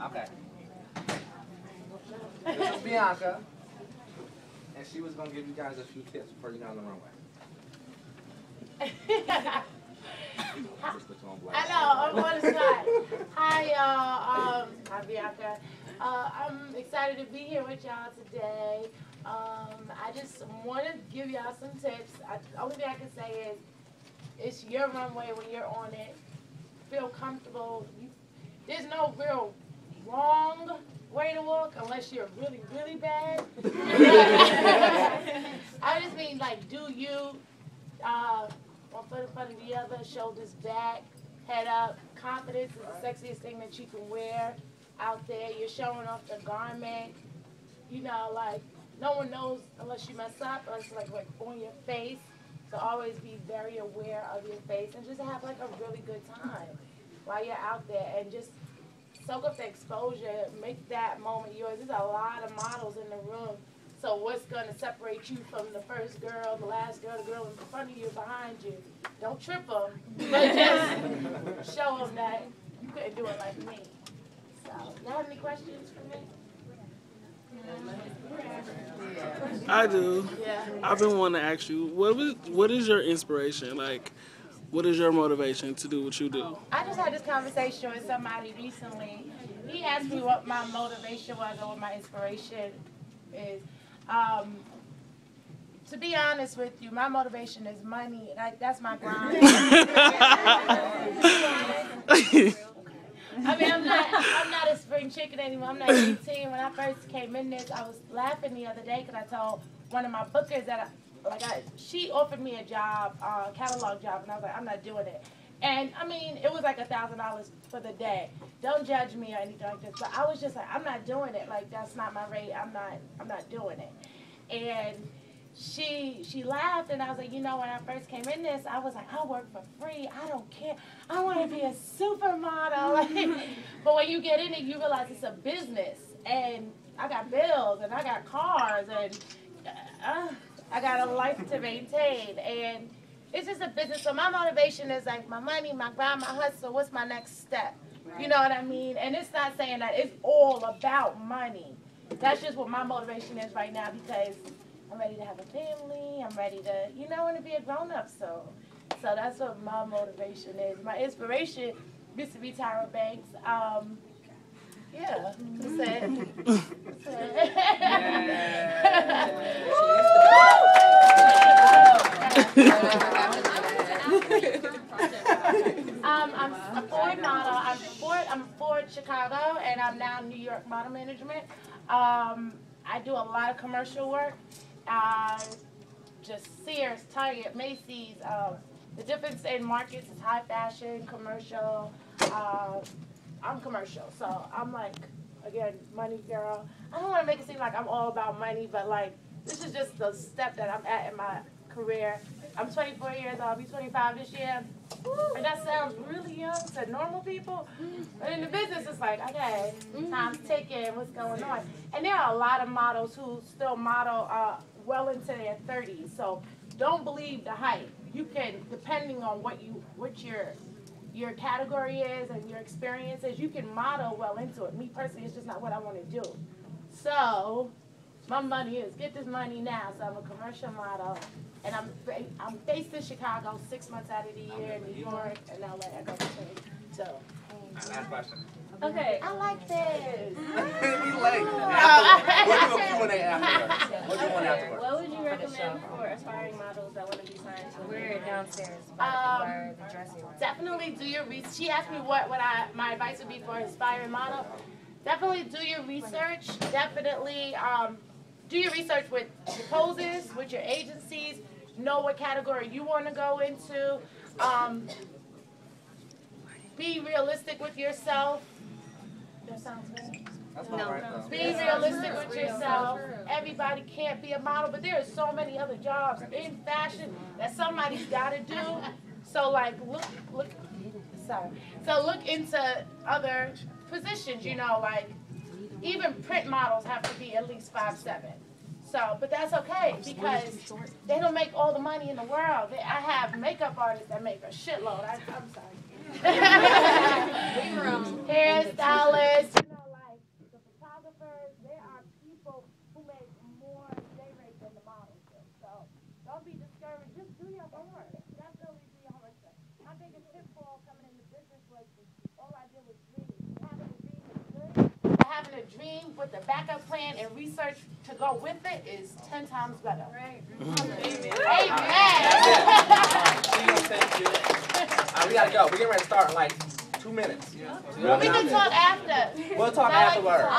Okay. This is Bianca, and she was gonna give you guys a few tips before you got on the runway. I know, I'm on the spot. Hi, y'all. I'm Bianca. I'm excited to be here with y'all today. I just want to give y'all some tips. The only thing I can say is it's your runway when you're on it. Feel comfortable. There's no real wrong way to walk unless you're really, really bad. I just mean, like, do you. One foot in front of the other, shoulders back, head up. Confidence is the sexiest thing that you can wear out there. You're showing off the garment. You know, like, no one knows unless you mess up, unless it's like on your face. So always be very aware of your face and just have like a really good time while you're out there and just soak up the exposure. Make that moment yours. There's a lot of models in the room. So what's going to separate you from the first girl, the last girl, the girl in front of you, behind you? Don't trip them, but just show them that you couldn't do it like me. So, y'all have any questions for me? I do. Yeah. I've been wanting to ask you, what is your inspiration? Like, what is your motivation to do what you do? I just had this conversation with somebody recently. He asked me what my motivation was or what my inspiration is. To be honest with you, my motivation is money. Like, that's my grind. I mean, I'm not a spring chicken anymore. I'm not 18. When I first came in this, I was laughing the other day because I told one of my bookers that she offered me a job, catalog job, and I was like, I'm not doing it. And I mean, it was like $1,000 for the day. Don't judge me or anything like this, but I was just like, I'm not doing it. Like, that's not my rate. I'm not doing it. And she laughed, and I was like, you know, when I first came in this, I was like, I work for free. I don't care. I want to be a supermodel. But when you get in it, you realize it's a business, and I got bills, and I got cars, and I got a life to maintain, and it's just a business. So my motivation is like my money, my grind, my hustle. What's my next step? You know what I mean? And it's not saying that it's all about money. That's just what my motivation is right now because I'm ready to have a family. I'm ready to, you know, want to be a grown-up. So that's what my motivation is. My inspiration used to be Tyra Banks. Yeah, that's it. I'm a Ford model. I'm Ford Chicago, and I'm now New York model management. I do a lot of commercial work. Just Sears, Target, Macy's. The difference in markets is high fashion, commercial. I'm commercial, so I'm like, again, money girl. I don't want to make it seem like I'm all about money, but like, this is just the step that I'm at in my career. I'm 24 years old, I'll be 25 this year. And that sounds really young to normal people. But in the business, it's like, okay, time's ticking, what's going on? And there are a lot of models who still model well into their 30s. So don't believe the hype. You can, depending on what your category is and your experience is, you can model well into it. Me personally, it's just not what I want to do. So my money is get this money now. So I'm a commercial model, and I'm based in Chicago 6 months out of the year, New York, and LA. I go between. So. Last question. Okay. I like this. He's late. We'll do a Q&A afterwards. We'll do one afterwards. What would you recommend for aspiring models that want to be signed to? We're downstairs by the dressing room. Definitely do your research. She asked me what my advice would be for an aspiring model. Definitely do your research. Definitely do your research with your poses, with your agencies. Know what category you want to go into. Be realistic with yourself. That sounds good. No. Be realistic with yourself. Everybody can't be a model, but there are so many other jobs in fashion that somebody's got to do. So like look into other positions, you know, like even print models have to be at least 5'7". So, but that's okay because they don't make all the money in the world. I have makeup artists that make a shitload. I'm sorry. Hairstylists, you know, discouraged, just do your homework. Definitely do your homework. My biggest pitfall coming into business was all I did was dream. Having a dream is good, but having a dream with a backup plan and research to go with it is 10 times better. Right. Amen. Thank you. We gotta go. We're getting ready to start in like 2 minutes. Well, we can talk after. We'll talk afterwards.